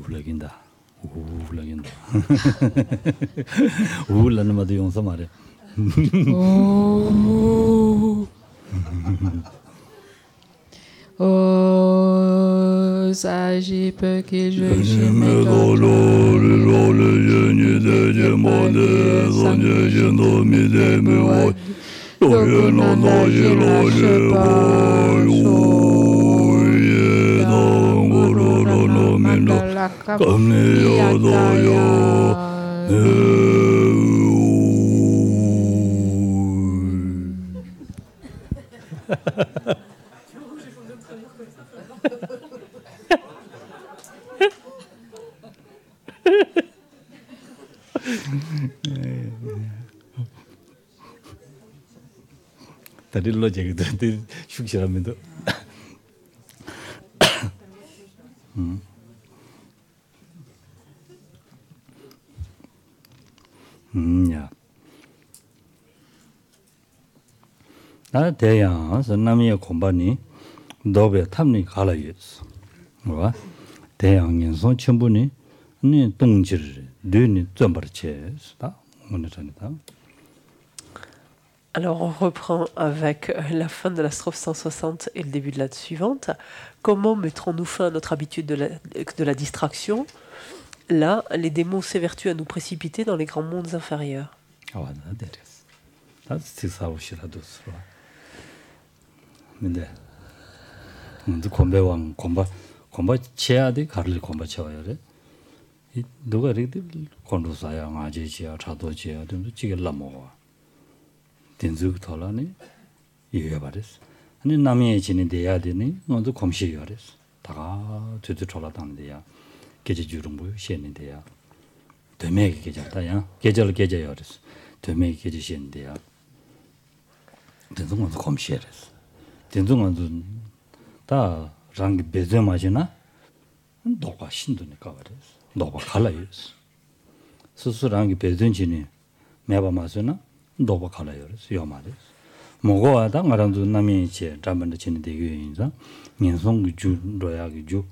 라긴다. 라긴다. 라는 말도 용서 말해. Oh, s'agit que je me 다릴로 제기들 숙시랍니다. 야. 나 대양 선남이의 공반이 너베 탐니 갈아였어. 뭐? 대양에서 전부니 네 동지를 뇌니 점버치다. 오늘전이다. Alors on reprend avec la fin de la strophe 160 et le début de la suivante. Comment mettrons-nous fin à notre habitude de la distraction? Là, les démons s'évertuent à nous précipiter dans les grands mondes inférieurs. 근데 공배왕 공부 쳐야 돼. 가를 공부 쳐야 돼. 이 누가 이렇게 건도사야 아제지야 차도지야 좀 지게 라모와 된적 돌아네 이해 말했어. 아니 남의 진이 돼야 되니 너도 검시해야 됐어. 다가 저도 돌아다는데야 계절 주름 뭐 시했는데야 되매게 계절다야 계절 계절이야 됐어. 되매게 계절시는데야 된동안도 검시해야 됐어. 된동안도 다 랑기 배제 마시나 너가 신도니까 그랬어. 너가 갈라요. 스스랑기 배전진이 매바 마스나 너가 갈라요. 요 말이야. 뭐고하다 말한도 남이 이제 잠만도 지는 대교인자 년송 주로야기 주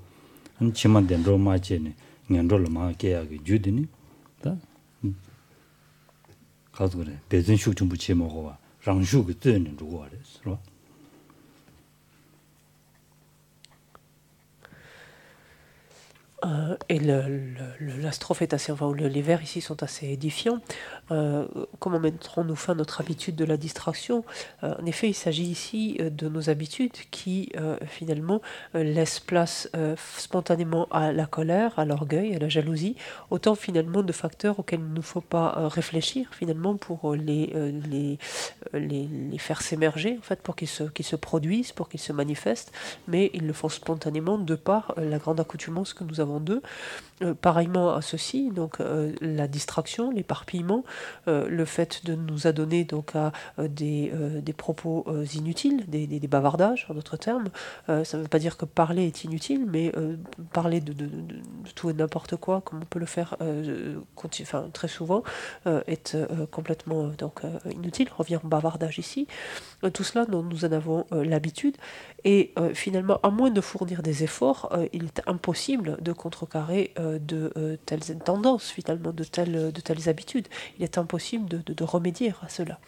한치만 된 로마체니 년rol로 마게야기 주드니 다 가서 그래. 배전 숙중 붙이 먹어와 랑슈 그 뜨는 누구 알았어. Et la strophe est assez, enfin, les vers ici sont assez édifiants. Comment mettrons-nous fin à notre habitude de la distraction? En effet, il s'agit ici de nos habitudes qui, finalement, laissent place spontanément à la colère, à l'orgueil, à la jalousie, autant finalement de facteurs auxquels il ne faut pas réfléchir, finalement, pour les faire s'émerger, en fait, pour qu'ils se produisent, pour qu'ils se manifestent, mais ils le font spontanément de par la grande accoutumance que nous avons d'eux. Pareillement à ceci, donc la distraction, l'éparpillement, le fait de nous adonner donc à des propos inutiles, des bavardages en d'autres termes. Ça ne veut pas dire que parler est inutile, mais parler de tout et n'importe quoi, comme on peut le faire très souvent, est complètement inutile. On revient au bavardage ici. Tout cela, nous en avons l'habitude. Et finalement, à moins de fournir des efforts, il est impossible de contrecarrer de telles tendances, finalement, de telles habitudes. Il est impossible de remédier à cela.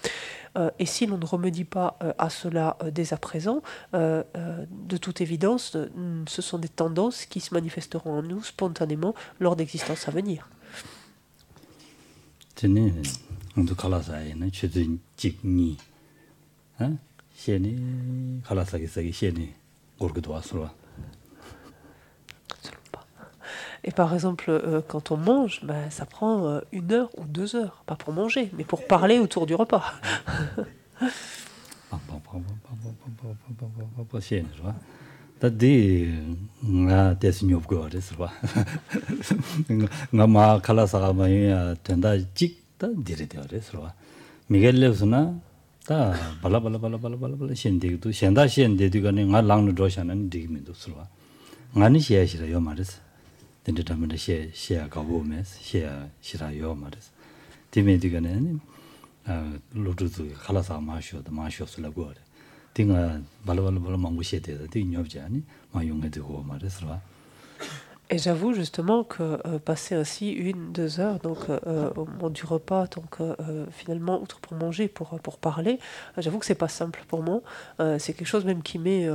Et si l'on ne remédie pas à cela dès à présent, de toute évidence, ce sont des tendances qui se manifesteront en nous spontanément lors d'existences à venir. Et par exemple, quand on mange, ça prend 1 heure ou 2 heures, pas pour manger, mais pour parler autour du repas. 다 발라발라발라발라발라 신데도 신다 신데도 nga lang no shanan digmindo surwa ngani sia shira yo mares dinde tamende sia ga bo mes sia shira yo mares dimedigane 로드도 갈아서 마셔서 go dinga balbalbal mangu shete de nyobja ni ma yonghe de go mares ra Et j'avoue justement que passer ainsi 1, 2 heures donc au moment du repas, donc finalement, outre pour manger, pour parler, j'avoue que c'est pas simple pour moi. C'est quelque chose même qui m'est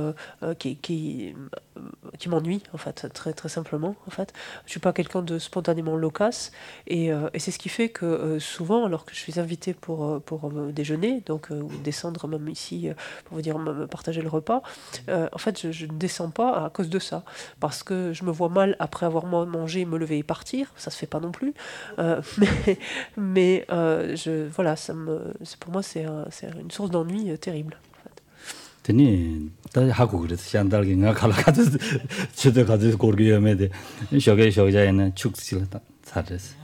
qui m'ennuie en fait, très très simplement en fait. Je suis pas quelqu'un de spontanément loquace et c'est ce qui fait que souvent, alors que je suis invitée pour déjeuner, donc ou descendre même ici pour vous dire me partager le repas, en fait, je ne descends pas à cause de ça parce que je me vois mal après avoir mangé, me lever et partir. Ça se fait pas non plus. Voilà, pour moi, c'est une source d'ennui terrible. 되니 다 하고 그래서 샹달기가 갈라가도 저도 가도 고르기에메데 쇼게쇼자에는 축실다 살았어.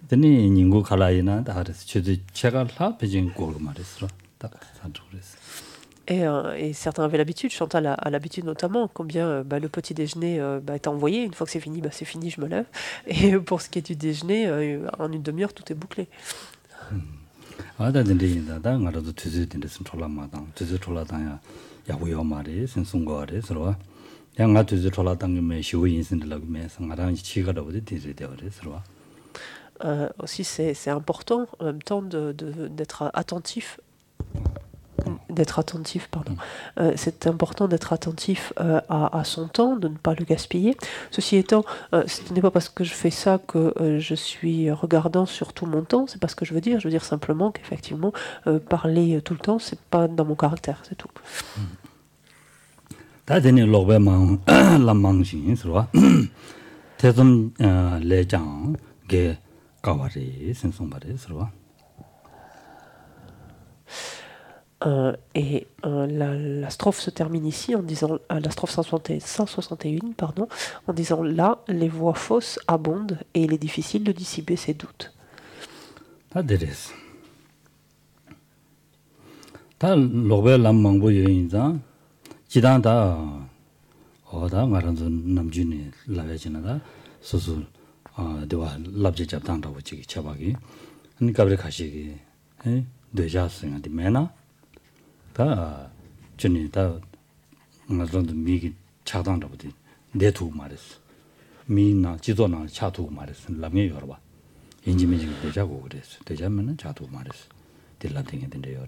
되니 인구 갈라이나 다 그래서 저도 제가 다 배진 고르 말했어. 딱 산죠 그래서. Et certains avaient l'habitude, Chantal a l'habitude notamment, combien le petit déjeuner est envoyé, une fois que c'est fini, je me lève. Et pour ce qui est du déjeuner, en 1/2 heure, tout est bouclé. 아다든지다 나가도 뒤즈든지 선출라마다 뒤즈 출라다야 야고요 말이 선송거래 서로 양아 뒤즈 출라당에 시오 인생들라고 메서 나랑 지가도 어디 뒤즈되어래 서로 Aussi, c'est important en même temps d'être attentif. D'être attentif, pardon. C'est important d'être attentif à son temps, de ne pas le gaspiller. Ceci étant, ce n'est pas parce que je fais ça que je suis regardant sur tout mon temps, c'est pas ce que je veux dire. Je veux dire simplement qu'effectivement, parler tout le temps, c'est pas dans mon caractère, c'est tout. 다되니 로베망 람망신 서로 대좀 레장 게 가와리 선송바래 서로 La strophe se termine ici en disant, la strophe 161, pardon, en disant là, les voix fausses abondent et il est difficile de dissiper ses doutes. 다 데레스 다 로베 람망보 여인자 지단다 어다 말한서 남준이 라베지나다 소소 대와 랍제 잡당다고 지기 쳐박이 그러니까 그래 가시기 에 되자스가 되면아 다 전에 다 맞는데 미기 차단다고 돼 내두 말했어 미나 지도나 차두 말했어 라면 열어봐 인지면이 되자고 그랬어 되자면은 차두 말했어 딜라딩이 된대요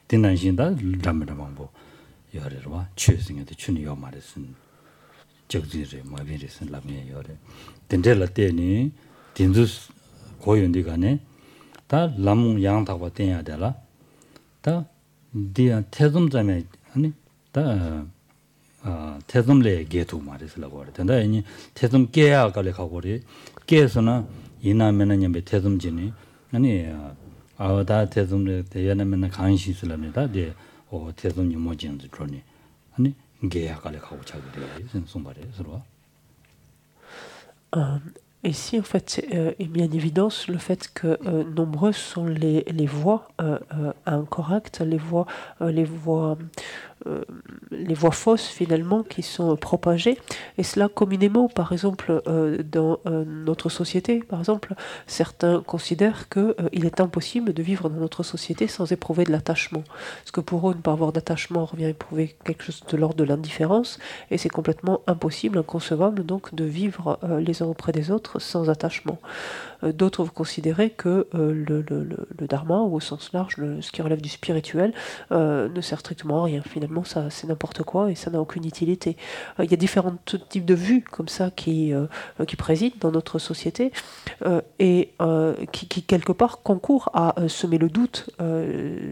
딘난신다 라면 방법 열어봐 취승한테 춘이 요 말했어 적지를 마비리스 라면 열어 된del라 때니 딘두 고연디 간에 다 람 양다고 땡야 되라 다 디아 태좀자매 아니 다 태좀래 게도 말이슬라고 그래. 근데 아니 태좀 깨야 갈래 가고리 깨서나 이나면은 님에 태좀지니 아니 다 태좀래 대야나면 간시슬랍니다. 데 태좀이 뭐지는지 그러니 아니 게야 갈래 가고 자기래 송발에 서로 Ici, en fait, est mis en évidence le fait que nombreuses sont les voix incorrectes, les voix fausses finalement qui sont propagées, et cela communément, par exemple, dans notre société. Par exemple, certains considèrent qu'il est impossible de vivre dans notre société sans éprouver de l'attachement. Parce que pour eux, ne pas avoir d'attachement revient à éprouver quelque chose de l'ordre de l'indifférence, et c'est complètement impossible, inconcevable donc de vivre les uns auprès des autres sans attachement. D'autres vont considérer que le dharma, ou au sens large, ce qui relève du spirituel, ne sert strictement à rien. Finalement, ça, c'est n'importe quoi et ça n'a aucune utilité. Il y a différents types de vues comme ça qui président dans notre société et qui, quelque part, concourent à semer le doute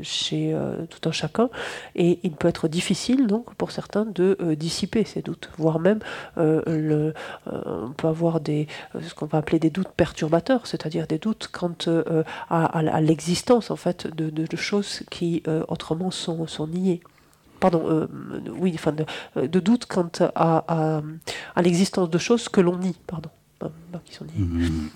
chez tout un chacun. Et il peut être difficile, donc, pour certains, de dissiper ces doutes, voire même on peut avoir ce qu'on va appeler des doutes perturbateurs, c'est-à-dire des doutes quant à l'existence en fait de choses qui autrement sont niées. Pardon, oui, enfin de doutes quant à l'existence de choses que l'on nie, pardon, qui sont niées.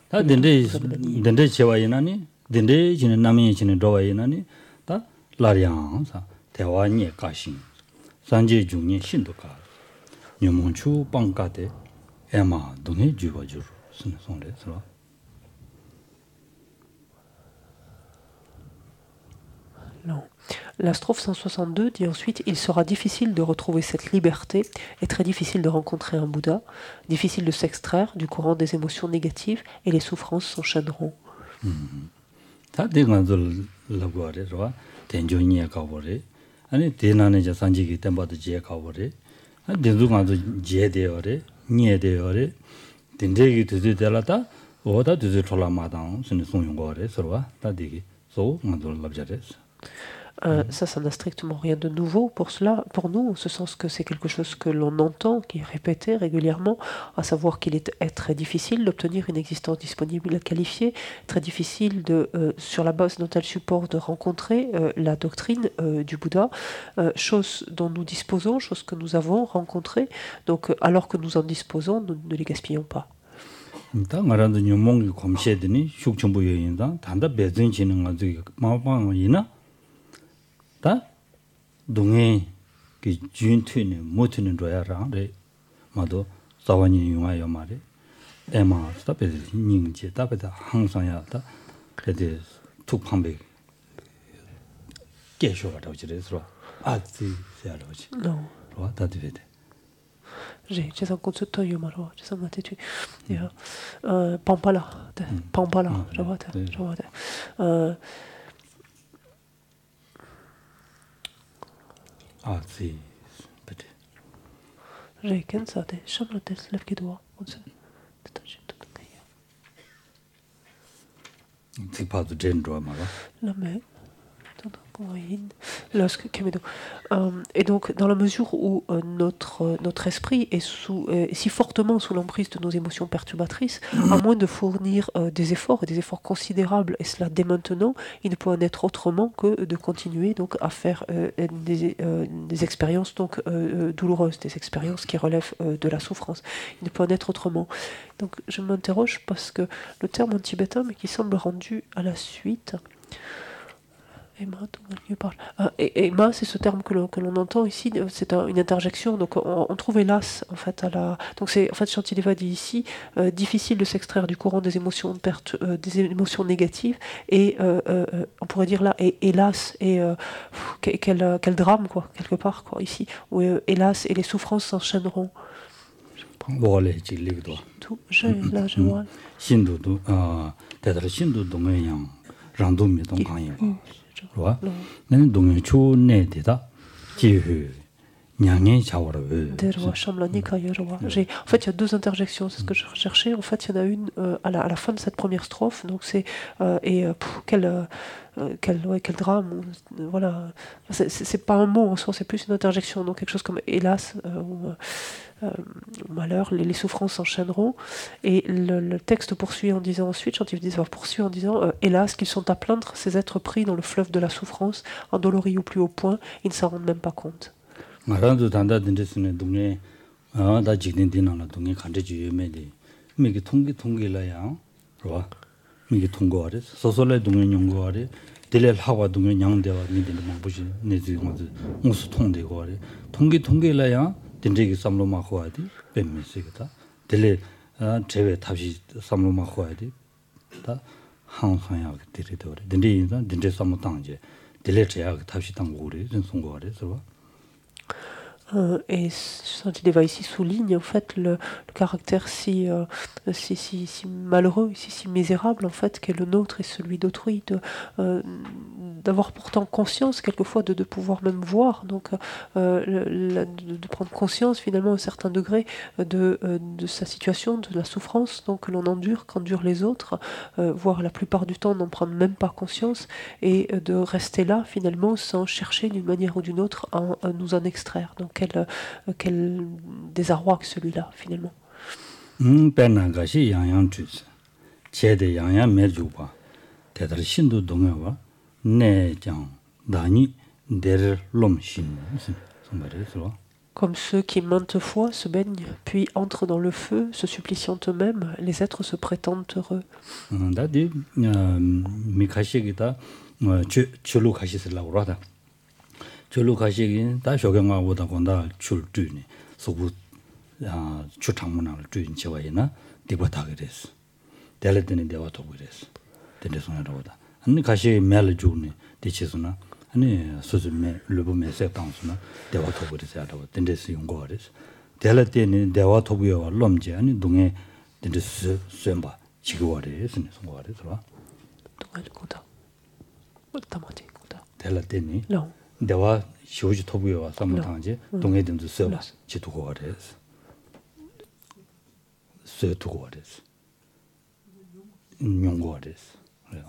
다 덴데 제와이나니 덴데 지는 남이 지는 도와이나니 다 라량사 대화니 가신 산제 중에 신도가 녀몬추 빵가데 에마 동에 주버주 손레스로 Non. La strophe 162 dit ensuite: il sera difficile de retrouver cette liberté et très difficile de rencontrer un Bouddha, difficile de s'extraire du courant des émotions négatives et les souffrances s'enchaîneront. 다 대간들 라고래 저 된조니에 가버래 아니 대나는 저 산지기 템바도 지에 가버래 된두간도 지에되어래 니에되어래 된제기 드드들라다 오다 드드 촐라마당 선이 송용거래 서로와 다 되기 소 만들 랍자레스 Ça n'a strictement rien de nouveau pour cela, pour nous, en ce sens que c'est quelque chose que l'on entend, qui est répété régulièrement, à savoir qu'il est très difficile d'obtenir une existence disponible qualifiée, très difficile sur la base d'un tel support, de rencontrer la doctrine du Bouddha, chose dont nous disposons, chose que nous avons rencontrée, donc alors que nous en disposons, nous ne les gaspillons pas. 다 말한도 녀몽이 검시했더니 숙청부 여인다 단다 배전 지능 가지고 마방이나 다 동해 그 준트네 못는 줘야라래 마도 자원이 용하여 말에 에마 스탑에 닝지 답에다 항상야다 그때 툭방배 깨셔가지고 저래서 아지 세야로지 Non. 와 다들 J'ai un compte sur toi, Yomaro, j'ai un matétu. Pampala, Pampala, je vois. si peut-être J'ai qu'un ça, des chambres de lève qui doit. c'est pas de gendre 말아 La main. Et donc, dans la mesure où notre esprit est si fortement sous l'emprise de nos émotions perturbatrices, à moins de fournir des efforts, et des efforts considérables, et cela dès maintenant, il ne peut en être autrement que de continuer donc à faire des expériences donc douloureuses, des expériences qui relèvent de la souffrance. Il ne peut en être autrement. Donc, je m'interroge parce que le terme en tibétain, mais qui semble rendu à la suite. Emma, c'est ce terme que l'on entend ici, c'est une interjection, donc on trouve hélas en fait donc c'est en fait Shantideva dit ici difficile de s'extraire du courant des émotions des émotions négatives et on pourrait dire là et hélas et quel drame quoi quelque part quoi ici où hélas et les souffrances s'enchaîneront. 원래 진리도 Tout là je vois. 신도도 대다른 신도 동해양 랑도미 동강이 와 나는 동해 초내대다 지후 냥이 자워로 En fait, il y a deux interjections, c'est ce que je recherchais. En fait, il y en a une à la fin de cette première strophe. Donc c'est quel drame. Voilà, c'est pas un mot en soi, c'est plus une interjection. Donc quelque chose comme hélas malheur, les souffrances s'enchaîneront. Et le texte poursuit en disant ensuite, Shantideva poursuit en disant hélas qu'ils sont à plaindre ces êtres pris dans le fleuve de la souffrance, endoloris au plus haut point, ils ne s'en rendent même pas compte. 말아도 단다든지스네 동네 다 지긴 되나나 동네 간제지 예매디 미게 통계라야 봐 미게 통고아래 소소래 동네 연구아래 딜레 하와 동네 양대와 미디는 뭐 보시 내지 뭐지 무슨 통되고 아래 통계라야 딘지기 삼로 마고아디 뱀미스기다 딜레 제외 탑시 삼로 마고아디 다 항상야 데리더래 딘지인자 딘지 삼로 당제 딜레 제야 탑시 당고래 전 송고아래 서 Et Shantideva ici souligne en fait le caractère si malheureux, si misérable en fait qu'est le nôtre et celui d'autrui, d'avoir pourtant conscience quelquefois de pouvoir même voir, donc de prendre conscience finalement à un certain degré de sa situation, de la souffrance donc que l'on endure, qu'endurent les autres, voire la plupart du temps n'en prendre même pas conscience et de rester là finalement sans chercher d'une manière ou d'une autre à nous en extraire. Donc quel désarroi que celui-là, finalement. Comme ceux qui maintes fois se baignent, puis entrent dans le feu, se suppliciant eux-mêmes, les êtres se prétendent heureux. 절로 가시긴 다 쇼경하고다 건다 출주니 소부 추창문을 주인 지와이나 디바타 그랬어. 될때는 대화도 그랬어. 된데서나로다. 아니 가시 매를 주니 대치스나 아니 수준에 르보메 세당스나 대화 토부에서 하다고 된데스 용거래서 대라 때는 대화 토부여 럼지 아니 동에 된데스 쐰바 지구월에 선거월에 들어와 동안 고다. 어떠마지 고다. 대라 때니 로. 대화 시오지 토부여 삼당지 동에 된데스 쐰바 지구월에서 쇠토월에서 용거래서 그래요.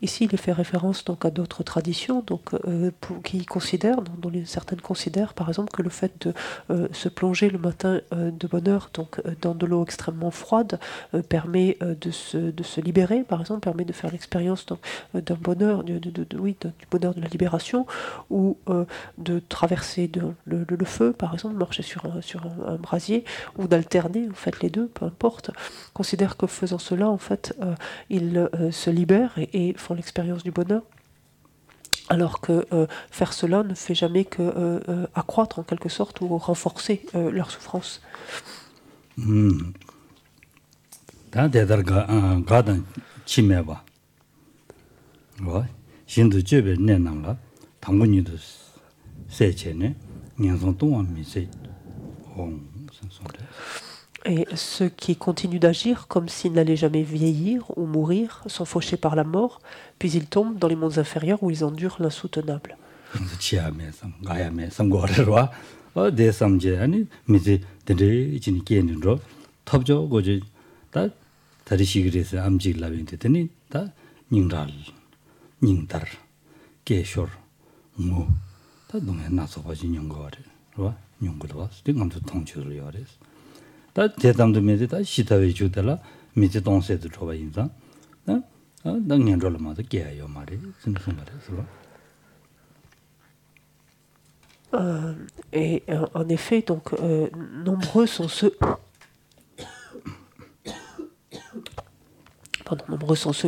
Ici, il fait référence donc à d'autres traditions, donc qui considèrent, dont certaines considèrent, par exemple, que le fait de se plonger le matin de bonne heure, donc dans de l'eau extrêmement froide, permet de se libérer, par exemple, permet de faire l'expérience d'un bonheur, du bonheur de la libération, ou de traverser le feu, par exemple, marcher sur un brasier, ou d'alterner en fait les deux, peu importe. Considère que faisant cela, en fait, ils se libèrent et font l'expérience du bonheur, alors que faire cela ne fait jamais que accroître en quelque sorte ou renforcer leur souffrance. Et ceux qui continuent d'agir comme s'ils n'allaient jamais vieillir ou mourir sont fauchés par la mort, puis ils tombent dans les mondes inférieurs où ils endurent l'insoutenable. 대담도 메데다 시타웨 주달라 미지 동세도 줘봐 인자 당년절마다 깨요 말이 무슨 말이야. Et en effet, donc nombreux sont ceux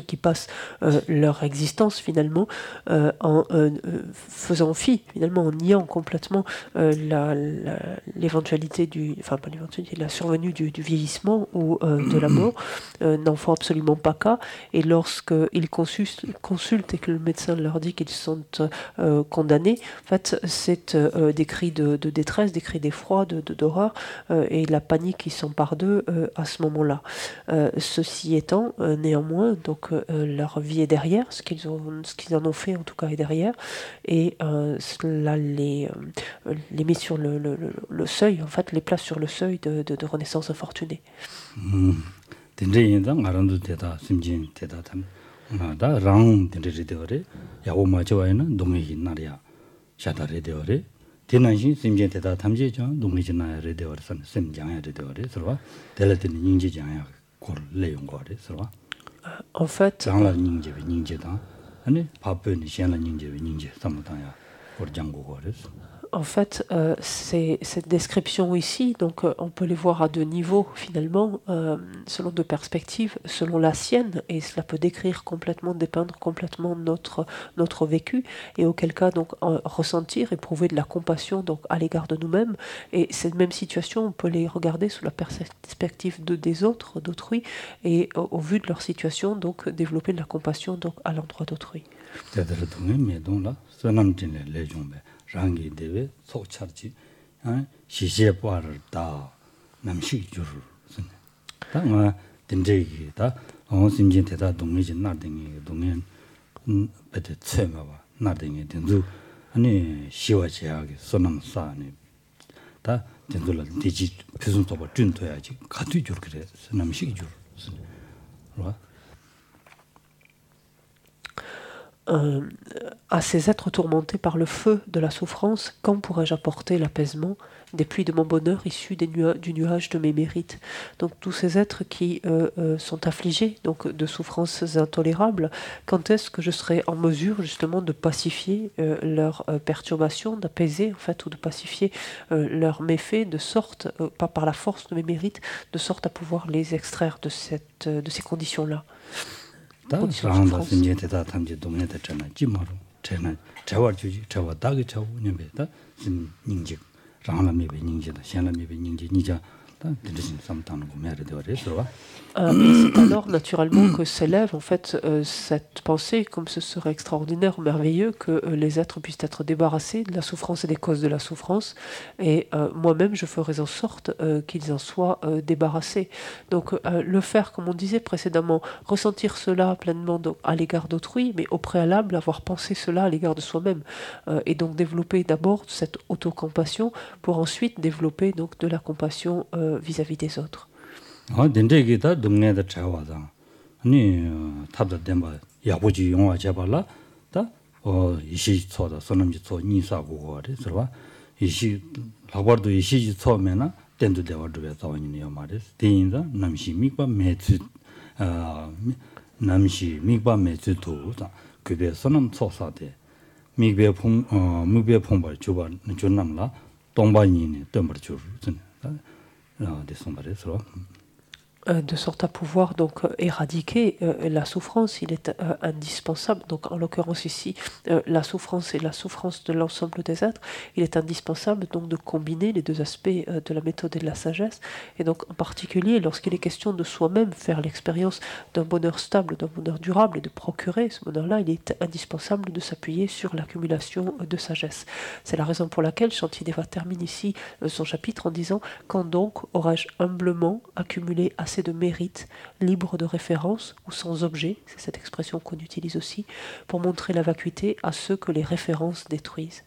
qui passent leur existence finalement en faisant fi, finalement en niant complètement l'éventualité la survenue du vieillissement ou de la mort, n'en font absolument pas cas. Et lorsqu'ils consultent et que le médecin leur dit qu'ils sont condamnés, en fait, c'est des cris de détresse, des cris d'effroi, d'horreur, et la panique qui s'empare d'eux à ce moment-là. Ceci étant, néanmoins, donc leur vie est derrière, ce qu'ils en ont fait en tout cas est derrière, et cela les met sur le seuil, en fait, les place sur le seuil de renaissance infortunée. En fait, cette description ici, donc on peut les voir à deux niveaux finalement, selon deux perspectives, selon la sienne, et cela peut décrire complètement, dépeindre complètement notre vécu, et auquel cas donc ressentir, éprouver de la compassion donc à l'égard de nous-mêmes. Et cette même situation, on peut les regarder sous la perspective des autres, d'autrui, et au vu de leur situation, donc développer de la compassion donc à l'endroit d'autrui. rangi dewe sok charji shishi par da namshi jur sun ta nga denje gi da on simjin te da dongmi jin na ding dongmen bete tsema ba na ding denzu ani shiwa jia gi sonam sa ni da denzu la diji pizun to ba jun to ya ji ka tu jur kre namshi jur sun wa à ces êtres tourmentés par le feu de la souffrance, quand pourrais-je apporter l'apaisement des pluies de mon bonheur issues du nuage de mes mérites? Donc tous ces êtres qui sont affligés donc de souffrances intolérables, quand est-ce que je serai en mesure justement de pacifier leurs perturbations, d'apaiser en fait, ou de pacifier leurs méfaits, de sorte, pas par la force de mes mérites, de sorte à pouvoir les extraire de ces conditions-là? 사람들 심지에다 탐지 동네다 전화 지마로 전화 자월 주지 자와 다게 자고 녀베다 심 닝직 라나미베 닝지다 샹라미베 닝지 니자 C'est alors naturellement que s'élève en fait cette pensée, comme ce serait extraordinaire, merveilleux que les êtres puissent être débarrassés de la souffrance et des causes de la souffrance, et moi-même je ferai en sorte qu'ils en soient débarrassés. Donc le faire, comme on disait précédemment, ressentir cela pleinement donc, à l'égard d'autrui, mais au préalable avoir pensé cela à l'égard de soi-même, et donc développer d'abord cette autocompassion pour ensuite développer donc de la compassion vis-à-vis des autres. 덴데기다 동네다 차와자 아니 탑다 덴바 야보지 용화 잡발라 다어 이시 초다 소놈지 초 니사고 거래 들어봐 이시 라버도 이시 초면은 덴도 대와도 자원이요 말이스 대인자 남시 미과 매주 남시 미과 매주도 그게 소놈 초사데 미베 풍 미베 풍발 주바 존남라 동반이네 덤버 주 descendre sur de sorte à pouvoir donc éradiquer la souffrance, il est indispensable, donc en l'occurrence ici la souffrance et la souffrance de l'ensemble des êtres, il est indispensable donc de combiner les deux aspects de la méthode et de la sagesse, et donc en particulier lorsqu'il est question de soi-même faire l'expérience d'un bonheur stable, d'un bonheur durable et de procurer ce bonheur-là, il est indispensable de s'appuyer sur l'accumulation de sagesse. C'est la raison pour laquelle Shantideva termine ici son chapitre en disant « Quand donc aurais-je humblement accumulé assez de mérite, libre de référence ou sans objet, c'est cette expression qu'on utilise aussi, pour montrer la vacuité à ceux que les références détruisent.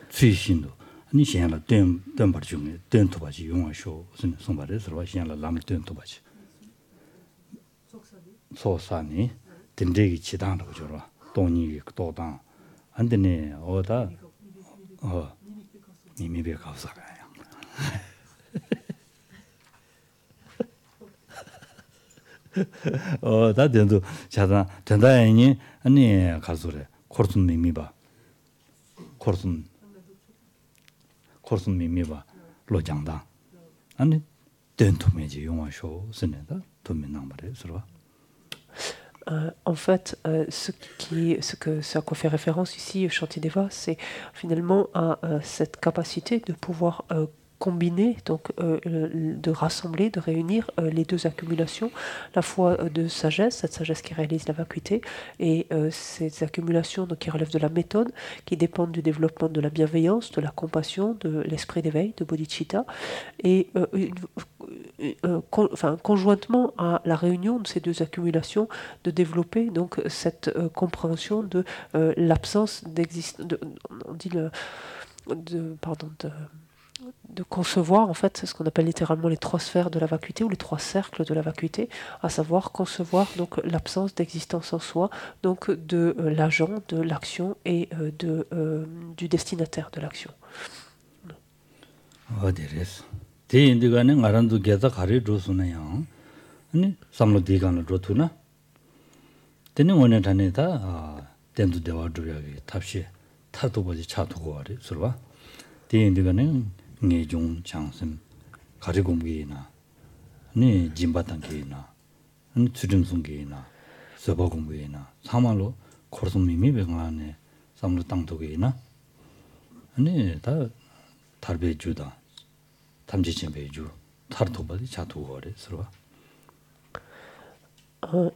수신도 아니 시행라 된 중에 된 도바지 용어쇼 손바를 서로 시행라 람된 도바지 소산이 된대기 지당하고 저러 돈이 도당 안 되네 어다 미미베 가서가요 다 된도 자다 된다니 아니 가서래 코르슨 미미바 코르슨 미미바 로장다 아니 된토메지 용화쇼 쓰네다 도민낭 말에 서로 En fait, ce à quoi fait référence ici Shantideva, c'est finalement à cette capacité de pouvoir combiner, donc de rassembler, de réunir les deux accumulations, la fois de sagesse, cette sagesse qui réalise la vacuité, et ces accumulations donc, qui relèvent de la méthode, qui dépendent du développement de la bienveillance, de la compassion, de l'esprit d'éveil, de bodhicitta, et conjointement à la réunion de ces deux accumulations, de développer donc cette compréhension de l'absence d'existence, de concevoir, en fait, c'est ce qu'on appelle littéralement les trois sphères de la vacuité ou les trois cercles de la vacuité, à savoir concevoir donc l'absence d'existence en soi, donc de l'agent, de l'action et du destinataire de l'action. 대인들간에 말한도 게다 가리 줘서네요. 아니 삼로 디간을 줘투나. 되는 원에 다니다 된도 대화도야기 탑시 타도 보지 차두고 와리 서로. 대인들간에 내종 장선 가리 공부이나 아니 진바탄기나 아니 주름송기나 서버 공부이나 사말로 코르송미미 병안에 삼로 땅도기나 아니 다 달배주다.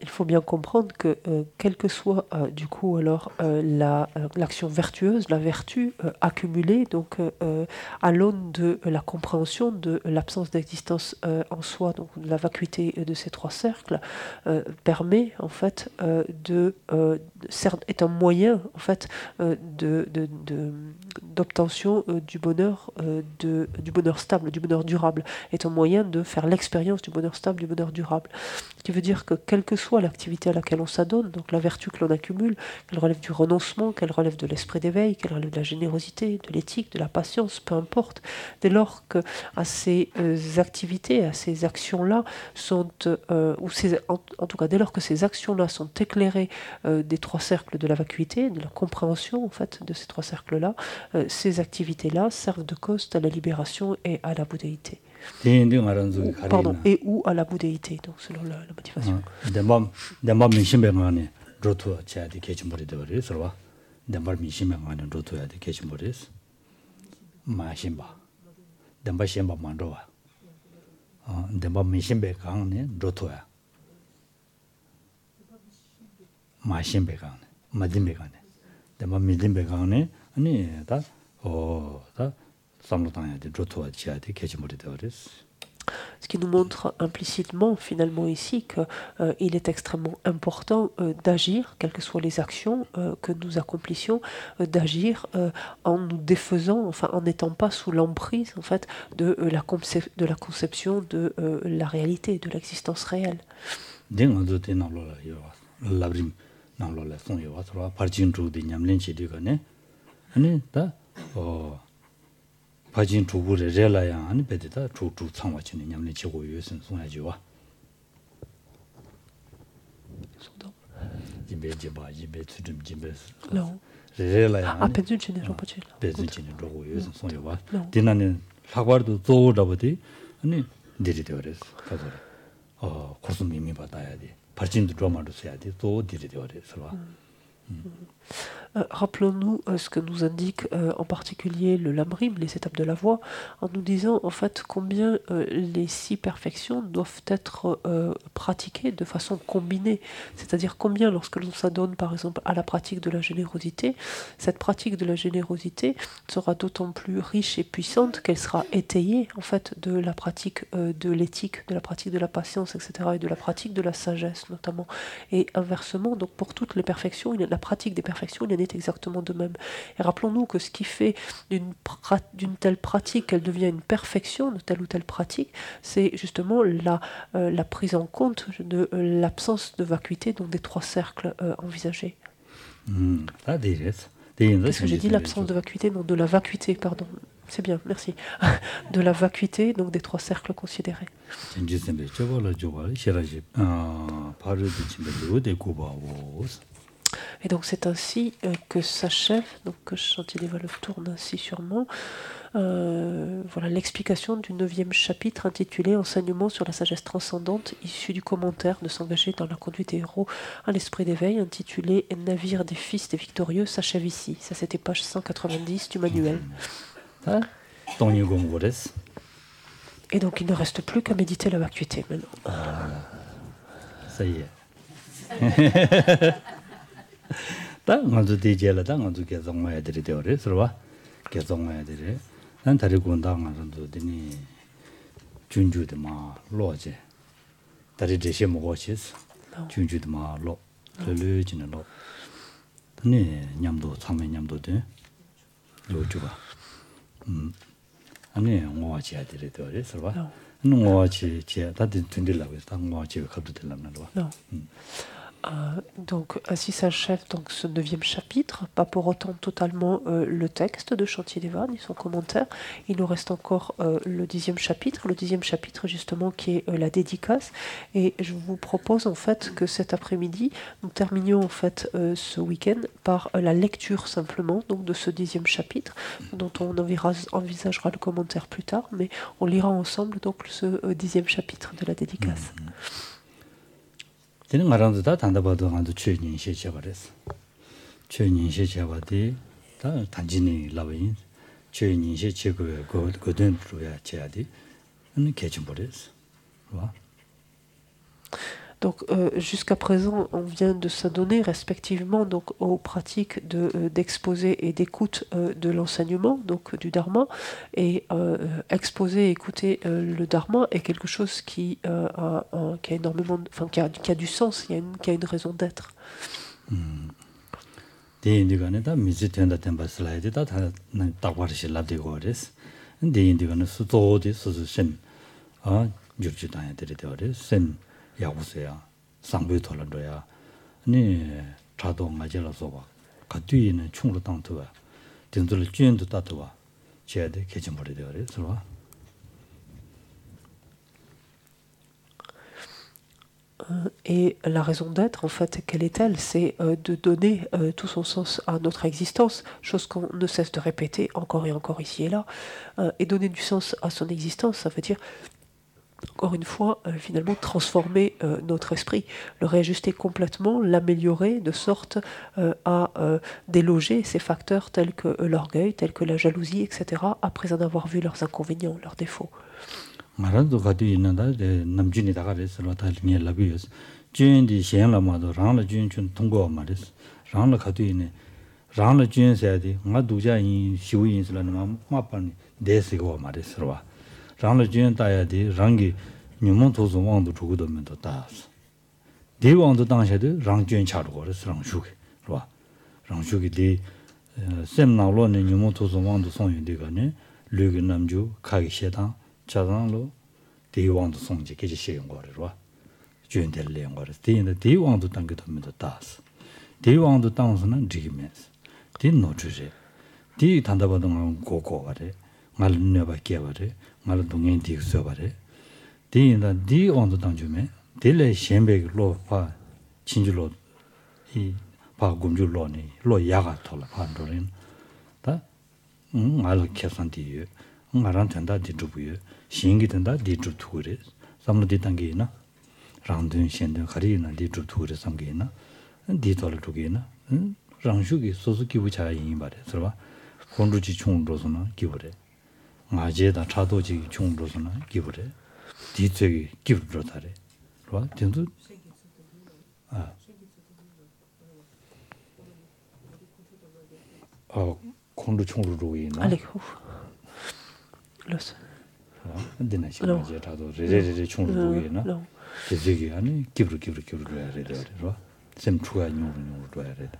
Il faut bien comprendre que quelle que soit du coup alors l'action vertueuse, la vertu accumulée donc à l'aune de la compréhension de l'absence d'existence en soi, donc de la vacuité de ces trois cercles, permet en fait est un moyen en fait d'obtention du bonheur stable, du bonheur durable, est un moyen de faire l'expérience du bonheur stable, du bonheur durable. Ce qui veut dire que quelle que soit l'activité à laquelle on s'adonne, donc la vertu que l'on accumule, qu'elle relève du renoncement, qu'elle relève de l'esprit d'éveil, qu'elle relève de la générosité, de l'éthique, de la patience, peu importe, dès lors que à ces activités, à ces actions-là sont, en tout cas dès lors que ces actions-là sont éclairées des trois cercles de la vacuité, de la compréhension en fait de ces trois cercles-là, ces activités-là servent de cause à la libération et à la bouddhéité. Pardon, et ou à la bouddhéité, donc selon la motivation. Ce qui nous montre implicitement, finalement, ici, qu'il est extrêmement important d'agir, quelles que soient les actions que nous accomplissions, d'agir en nous défaisant, enfin, en n'étant pas sous l'emprise, en fait, de la conception de la réalité, de l'existence réelle. 파진 두부를 relaya 아니 베데다 두두 창와치는 냠네 지고 유선 송야지와 지베지바 지베 투듬 지베 Non. relaya Ah, pension ne pas chez là. 베즈진이 로고 유선 송야와 디나는 사과도 쪼라버디 아니 디리데어레스 가서 고슴 이미 받아야 돼 발진도 드라마도 써야 돼또 디리데어레스와 Rappelons-nous ce que nous indique en particulier le lamrim, les étapes de la voie, en nous disant en fait combien les 6 perfections doivent être pratiquées de façon combinée. C'est-à-dire combien lorsque l'on s'adonne par exemple à la pratique de la générosité, cette pratique de la générosité sera d'autant plus riche et puissante qu'elle sera étayée en fait de la pratique de l'éthique, de la pratique de la patience, etc. et de la pratique de la sagesse notamment. Et inversement, donc pour toutes les perfections, la pratique des perfections, il en est exactement de même. Et rappelons-nous que ce qui fait d'une telle pratique qu'elle devient une perfection de telle ou telle pratique, c'est justement la prise en compte de l'absence de vacuité, donc des 3 cercles envisagés. Qu'est-ce que j'ai dit? L'absence de vacuité? Non, de la vacuité, pardon. C'est bien, merci. De la vacuité, donc des 3 cercles considérés. Et donc c'est ainsi que s'achève, donc que Shantideva le tourne ainsi sûrement, voilà l'explication du 9e chapitre intitulé Enseignement sur la sagesse transcendante, issu du commentaire de s'engager dans la conduite des héros à l'esprit d'éveil, intitulé Navire des fils des victorieux, s'achève ici. Ça c'était page 190 du manuel. Et donc il ne reste plus qu'à méditer la vacuité maintenant. Ça y est. 딱 먼저 디젤다 먼저 계속 와야 되려 서봐 계속 와야 되려 난 다리고 온다가도 되니 준주도 마 로제 다리 제시 먹어치스 준주도 마로 르르지는 로 네 냠도 참에 냠도 돼 요주가 아니 뭐하지야 되려 서봐 뭐하지 제 다들 든들라고 해서 뭐하지 갑도 되려나 봐 Donc ainsi s'achève donc ce 9e chapitre, pas pour autant totalement le texte de Shantideva ni son commentaire. Il nous reste encore le 10e chapitre, justement qui est la dédicace. Et je vous propose en fait que cet après-midi, nous terminions en fait ce week-end par la lecture simplement donc de ce 10e chapitre, dont on envisagera le commentaire plus tard, mais on lira ensemble donc ce 10e chapitre de la dédicace. 되는 말한도 다 단답아도 간도 최인 시켜버렸어. 최인 시켜버디 다 단진이 라베인 최인 시켜고 거든 들어야 돼야지. 은 개좀 버렸어. 봐. Donc jusqu'à présent, on vient de s'adonner respectivement donc aux pratiques d'exposé et d'écoute de l'enseignement, donc du dharma, et exposer et écouter le dharma est quelque chose qui a énormément, enfin qui a du sens, qui a une raison d'être. 대인들간에 다 미지된다 된바 슬라이드 다 딱바르시 라데고레스 대인들간에 수도디 수수심 줄지다야 되리더레 셈 야구세야 상부에 돌아줘야 아니 자동 맞으라서 봐 가뒤에는 충으로 당도와 된들 주연도 따도와 제야돼 개점버려 되어래 서로 Et la raison d'être, en fait, quelle est-elle? C'est de donner tout son sens à notre existence, chose qu'on ne cesse de répéter encore et encore ici et là. Et donner du sens à son existence, ça veut dire, encore une fois, finalement, transformer notre esprit, le réajuster complètement, l'améliorer de sorte à déloger ces facteurs tels que l'orgueil, tels que la jalousie, etc., après en avoir vu leurs inconvénients, leurs défauts. 말도 가디 있는다 남진이 다가래서 다리에 라비스 주인디 시행라마도 랑라 주인춘 통과 말이스 랑라 가디 있네 랑라 주인세야디 나 두자인 시우인슬라는 마빠니 데스고 말이스와 랑라 주인 따야디 랑기 뉴몬 도서 왕도 주고도면도 따스 대왕도 당시에도 랑주인 차르고 그래서 랑슈기 와 랑슈기 디 셈나로는 뉴몬 도서 왕도 송인데가네 르기 남주 가기 시당 자랑로 대왕도 송지 계지 시행 거래로 주인들 내용 거래 대인의 대왕도 당게 되면도 따스 대왕도 당선은 지기면서 딘노주제 디 단다바동 고고 거래 말은내 밖에 거래 말 동행 디서 거래 대인의 대왕도 당주면 딜레 셴백로 파 진주로 이 파금줄로니 로 야가 돌아 판도린 다 말 계산디요 말안 된다 디주부요 신기 된다 디주 투그레 삼로디 단계이나 랑든 신든 가리나 디주 투그레 삼게이나 디돌 투게이나 랑슈기 소수기 부차이 말에 들어봐 본주지 총으로서는 기부래 마제다 차도지 총으로서는 기부래 디적이 기부로 다래 그러봐 된도 콘도 총으로 있나 Allez, Los. 근데나 시간이 자도 레레레 총으로 있나 제기 아니 기부로 해야 돼 그러 셈 추가 용으로 해야 돼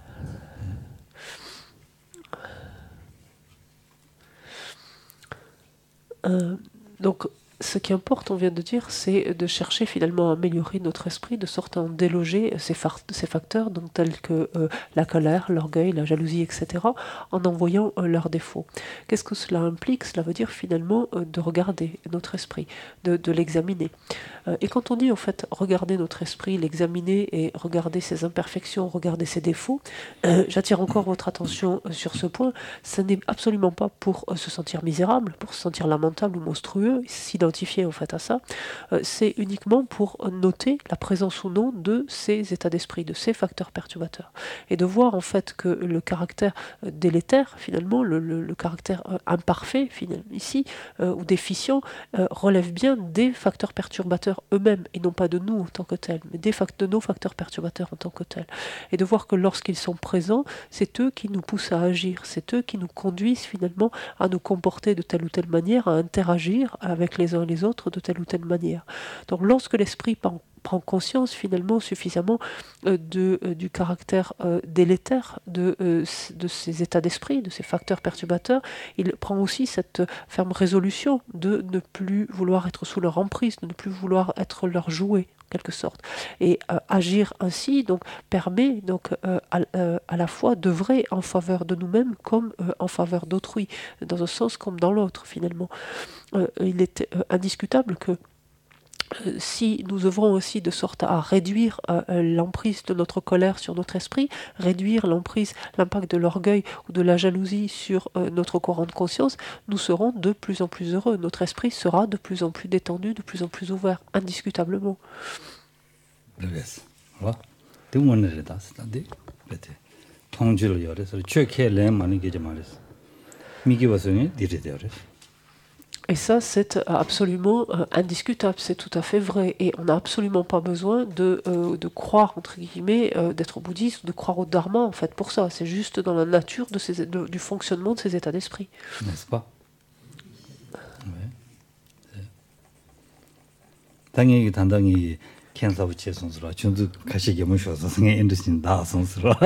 Donc, ce qui importe, on vient de dire, c'est de chercher finalement à améliorer notre esprit, de sorte à en déloger ces facteurs, donc tels que la colère, l'orgueil, la jalousie, etc., en voyant leurs défauts. Qu'est-ce que cela implique? Cela veut dire finalement de regarder notre esprit, de l'examiner. Et quand on dit en fait regarder notre esprit, l'examiner et regarder ses imperfections, regarder ses défauts, j'attire encore votre attention sur ce point. Ce n'est absolument pas pour se sentir misérable, pour se sentir lamentable ou monstrueux, s'identifier en fait à ça. C'est uniquement pour noter la présence ou non de ces états d'esprit, de ces facteurs perturbateurs, et de voir en fait que le caractère délétère, finalement, le caractère imparfait, finalement, ici, ou déficient, relève bien des facteurs perturbateurs eux-mêmes, et non pas de nous en tant que tels, mais de nos facteurs perturbateurs en tant que tels. Et de voir que lorsqu'ils sont présents, c'est eux qui nous poussent à agir, c'est eux qui nous conduisent finalement à nous comporter de telle ou telle manière, à interagir avec les uns et les autres de telle ou telle manière. Donc lorsque l'esprit prend conscience finalement suffisamment du caractère délétère de ces états d'esprit, de ces facteurs perturbateurs, il prend aussi cette ferme résolution de ne plus vouloir être sous leur emprise, de ne plus vouloir être leur jouet, en quelque sorte. Et agir ainsi donc, permet donc, à la fois d'œuvrer en faveur de nous-mêmes comme en faveur d'autrui, dans un sens comme dans l'autre finalement. Il est indiscutable que si nous œuvrons aussi de sorte à réduire l'emprise de notre colère sur notre esprit, réduire l'impact de l'orgueil ou de la jalousie sur notre courant de conscience, nous serons de plus en plus heureux. Notre esprit sera de plus en plus détendu, de plus en plus ouvert, indiscutablement. Et ça, c'est absolument indiscutable, c'est tout à fait vrai. Et on n'a absolument pas besoin de croire, entre guillemets, d'être bouddhiste, de croire au dharma, en fait, pour ça. C'est juste dans la nature du fonctionnement de ces états d'esprit. N'est-ce pas? Oui. 당연히 단당히 캔사부 체선스라 준도 가시게 모셔서 생에 인도신 다 선스라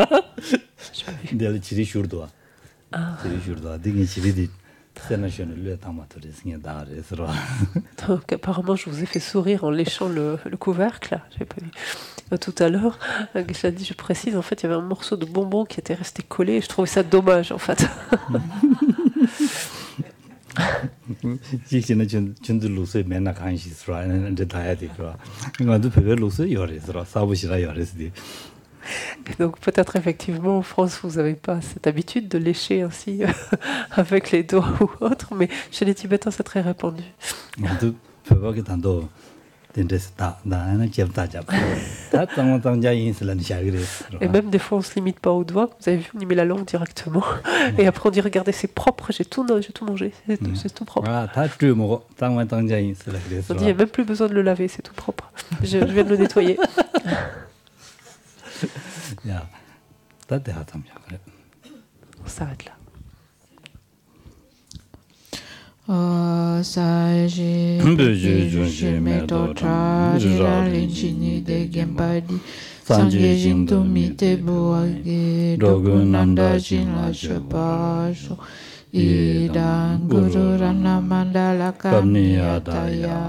근데 지리 슈르도아 지리 슈르도아 되게 지리디 세나션을 왜 담아들이 생에 다 그래서 Donc apparemment je vous ai fait sourire en léchant le couvercle, j'ai pas vu. Tout à l'heure, Geshe-la dit, je précise, en fait il y avait un morceau de bonbon qui était resté collé et je trouvais ça dommage en fait. 지지는 준도 로스에 맨날 간시스라 이제 다야 되고 이거도 별로 로스 요래서 사부시라 요래서디 Et donc peut-être effectivement en France vous n'avez pas cette habitude de lécher ainsi avec les doigts ou autre, mais chez les Tibétains c'est très répandu. 모두 별거게 단도 된데서 나는 잡다 다 땅땅자 인슬란 샤그레스 Et même des fois on se limite pas aux doigts, vous avez vu, on y met la langue directement et après on dit regardez c'est propre, j'ai tout mangé, c'est tout propre. 다 먹어 땅땅자 인슬라 그래서 On dit il n'y a même plus besoin de le laver, c'est tout propre. Je viens de le nettoyer. 야 다때 하탐자 그래 On s'arrête là. Saji Medo Tra Linchini de Gembadi Sanje Jinto Mite Buagi Dogunanda Jinla Shepasho Idan Guru Rana Mandala Kamniyataya